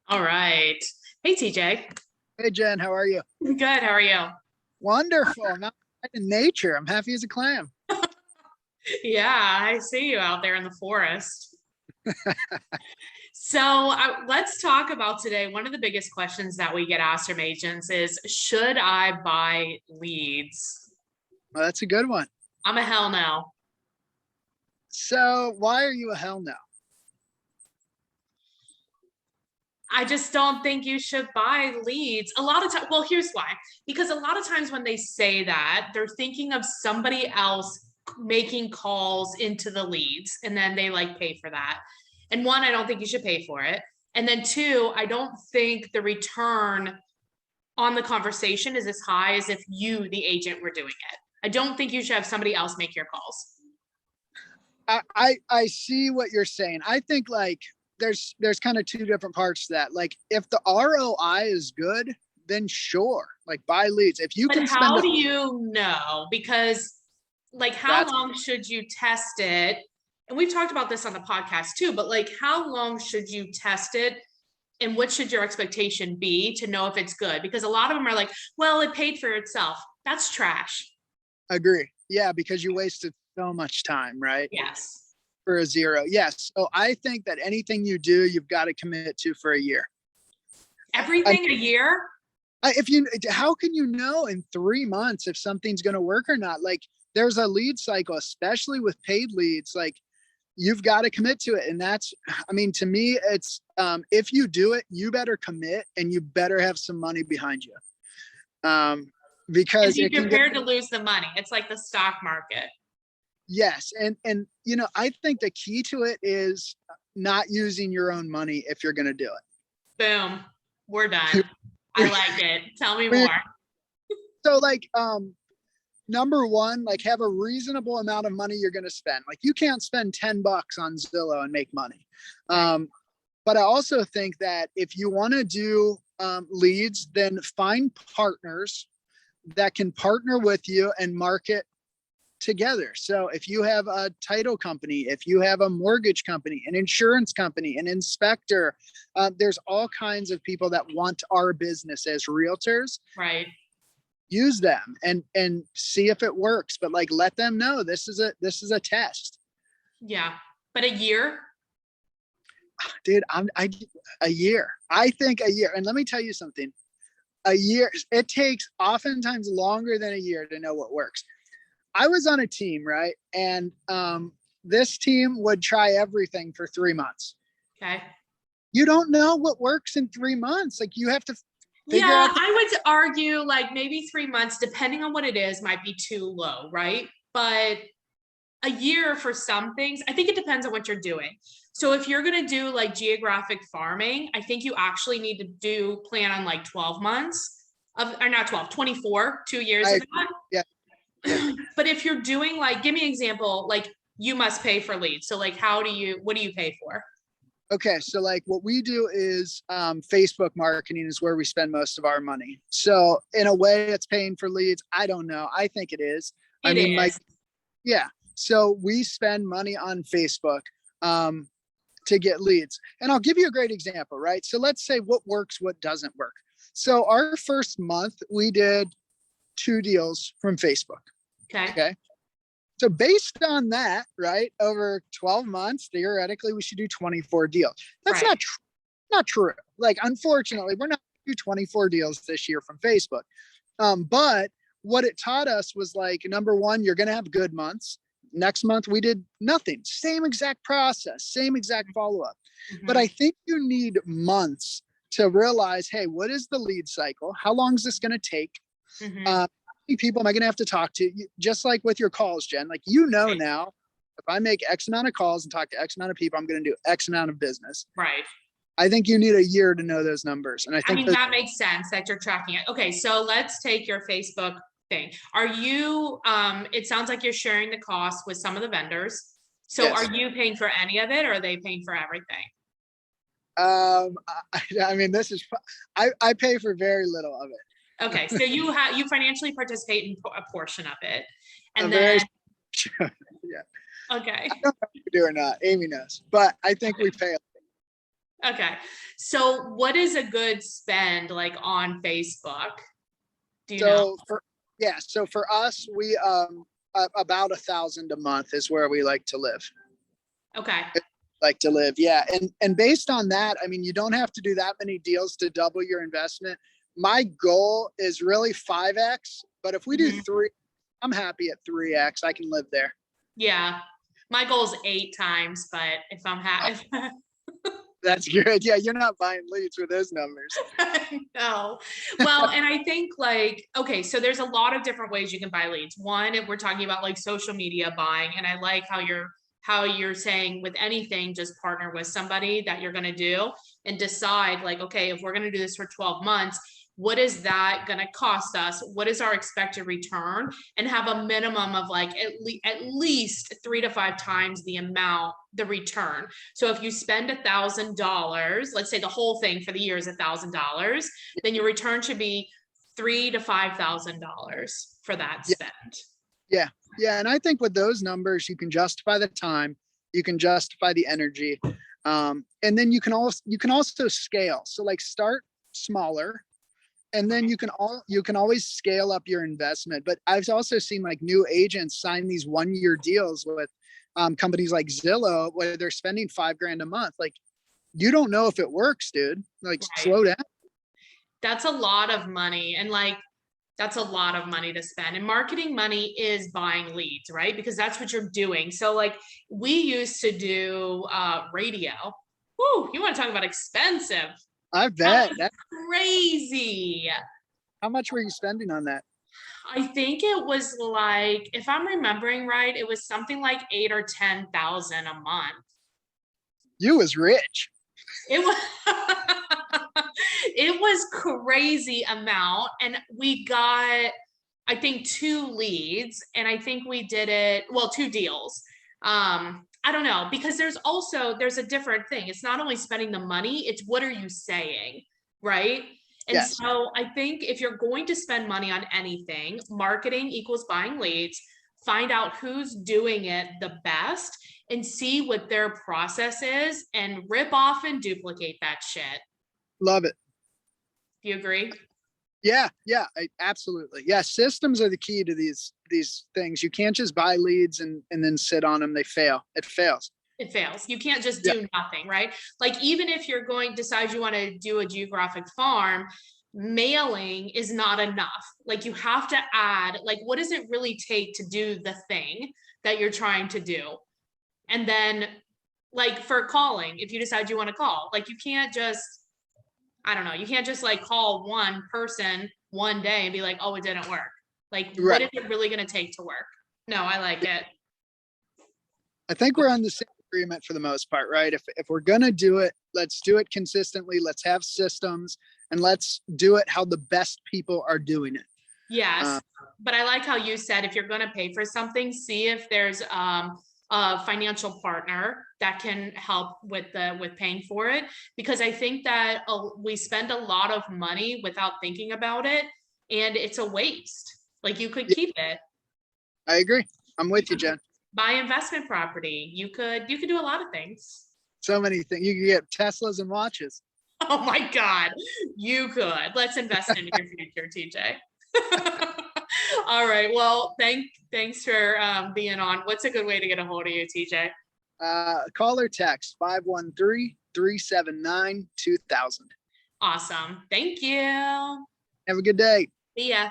All right. Hey, TJ. Hey Jen, how are you? Good. How are you? Wonderful. Not in nature. I'm happy as a clam. Yeah, I see you out there in the forest. So let's talk about today. One of the biggest questions that we get asked from agents is, should I buy leads? Well, that's a good one. I'm a hell no. So why are you a hell no? I just don't think you should buy leads. A lot of times, well, here's why. Because a lot of times when they say that, they're thinking of somebody else making calls into the leads and then they like pay for that. And one, I don't think you should pay for it. And then two, I don't think the return on the conversation is as high as if you, the agent, were doing it. I don't think you should have somebody else make your calls. I see what you're saying. I think like there's kind of two different parts to that. Like if the ROI is good, then sure, like buy leads. If you But can how spend do you know? Because like how that's long should you test it? And we've talked about this on the podcast too, but like how long should you test it? And what should your expectation be to know if it's good? Because a lot of them are like, well, it paid for itself. That's trash. agree. Yeah, because you wasted so much time, right? Yes. For a zero. Yes. So I think that anything you do, you've got to commit to for a year. Everything a year? If you, how can you know in 3 months if something's going to work or not? Like there's a lead cycle, especially with paid leads. Like you've got to commit to it. And that's, I mean, to me, it's, if you do it, you better commit and you better have some money behind you. And Because be it can get, prepared to lose the money. It's like the stock market. yes. And, you know, I think the key to it is not using your own money if you're going to do it. Boom. We're done. I like it. Tell me more. So like, number one, like have a reasonable amount of money you're going to spend. Like you can't spend $10 on Zillow and make money. But I also think that if you want to do leads, then find partners that can partner with you and market together. So if you have a title company, if you have a mortgage company, an insurance company, an inspector, there's all kinds of people that want our business as realtors. Right. Use them and see if it works, but like let them know this is a test. Yeah. But a year? Dude, a year. I think a year. And let me tell you something. A year, it takes oftentimes longer than a year to know what works. I was on a team, right? And this team would try everything for 3 months. Okay. You don't know what works in 3 months. Like you have to figure Yeah, out I would argue like maybe 3 months, depending on what it is, might be too low, right? But a year for some things, I think it depends on what you're doing. So if you're going to do like geographic farming, I think you actually need to plan on like 12 months of, or not 12, 24, 2 years of that. Yeah. But if you're doing like, give me an example, like you must pay for leads. So like, what do you pay for? Okay, so like what we do is Facebook marketing is where we spend most of our money. So in a way, it's paying for leads. I don't know. I think it is. I mean, like, yeah. So we spend money on Facebook to get leads. And I'll give you a great example, right? So let's say what works, what doesn't work. So our first month, we did 2 deals from Facebook. Okay. So based on that, right, over 12 months, theoretically, we should do 24 deals. That's right. not true. Like, unfortunately, we're not going to do 24 deals this year from Facebook. But what it taught us was like, number one, you're going to have good months. Next month, we did nothing. Same exact process, same exact follow-up. Mm-hmm. But I think you need months to realize, hey, what is the lead cycle? How long is this going to take? Mm-hmm. People am I going to have to talk to? Just like with your calls, Jen, like, you know, right. Now if I make X amount of calls and talk to X amount of people, I'm going to do X amount of business. Right. I think you need a year to know those numbers. And I mean, that makes sense that you're tracking it. Okay. So let's take your Facebook thing. Are you, it sounds like you're sharing the cost with some of the vendors. So yes. Are you paying for any of it or are they paying for everything? I mean, I pay for very little of it. Okay, so you financially participate in a portion of it, and then yeah. Okay. I don't know if we do or not. Amy knows, but I think we pay. Okay. So what is a good spend like on Facebook? Do you know? So for us, we about 1,000 a month is where we like to live. Okay. Yeah. And based on that, I mean, you don't have to do that many deals to double your investment. My goal is really 5x, but if we do 3, I'm happy at 3x. I can live there. Yeah. My goal is 8 times, but if I'm happy. That's good. Yeah, you're not buying leads with those numbers. No. Well, and I think like, okay, so there's a lot of different ways you can buy leads. One, if we're talking about like social media buying, and I like how you're saying with anything, just partner with somebody that you're going to do and decide like, okay, if we're going to do this for 12 months, what is that going to cost us? What is our expected return? And have a minimum of like at least 3 to 5 times the return. So if you spend $1,000, let's say the whole thing for the year is $1,000, then your return should be $3,000 to $5,000 for that spend. Yeah. And I think with those numbers, you can justify the time, you can justify the energy, and then you can also scale. So like start smaller, and then you can always scale up your investment. But I've also seen like new agents sign these 1-year deals with companies like Zillow where they're spending $5,000 a month. Like, you don't know if it works, dude. Like, slow down. That's a lot of money. And like, that's a lot of money to spend. And marketing money is buying leads, right? Because that's what you're doing. So like we used to do radio. Woo, you want to talk about expensive. I bet. That's crazy. How much were you spending on that? I think it was like, if I'm remembering right, it was something like 8 or 10,000 a month. You was rich. It was it was crazy amount. And we got, I think 2 leads, and I think we did it, well, 2 deals. I don't know, because there's a different thing. It's not only spending the money, it's what are you saying, right? And Yes. So I think if you're going to spend money on anything, marketing equals buying leads. Find out who's doing it the best and see what their process is and rip off and duplicate that shit. Love it. Do you agree? Yeah, absolutely. Yeah, systems are the key to these things. You can't just buy leads and then sit on them. They fail. It fails. It fails. You can't just do nothing, right? Like even if you're decide you want to do a geographic farm, mailing is not enough. Like you have to add, like, what does it really take to do the thing that you're trying to do? And then like for calling, if you decide you want to call, like you can't just, I don't know, you can't just like call one person one day and be like, oh, it didn't work. Like, what is it really going to take to work? No, I like it. I think we're on the same agreement for the most part, right? If we're going to do it, let's do it consistently. Let's have systems and let's do it how the best people are doing it. Yes. But I like how you said, if you're going to pay for something, see if there's a financial partner that can help with paying for it, because I think that we spend a lot of money without thinking about it, and it's a waste. Like you could keep it. I agree. I'm with you, Jen. Buy investment property. You could do a lot of things. So many things. You can get Teslas and watches. Oh my God, you could. Let's invest in your future, TJ. All right. Well, thanks for being on. What's a good way to get a hold of you, TJ? Call or text 513-379-2000. Awesome. Thank you. Have a good day. See ya.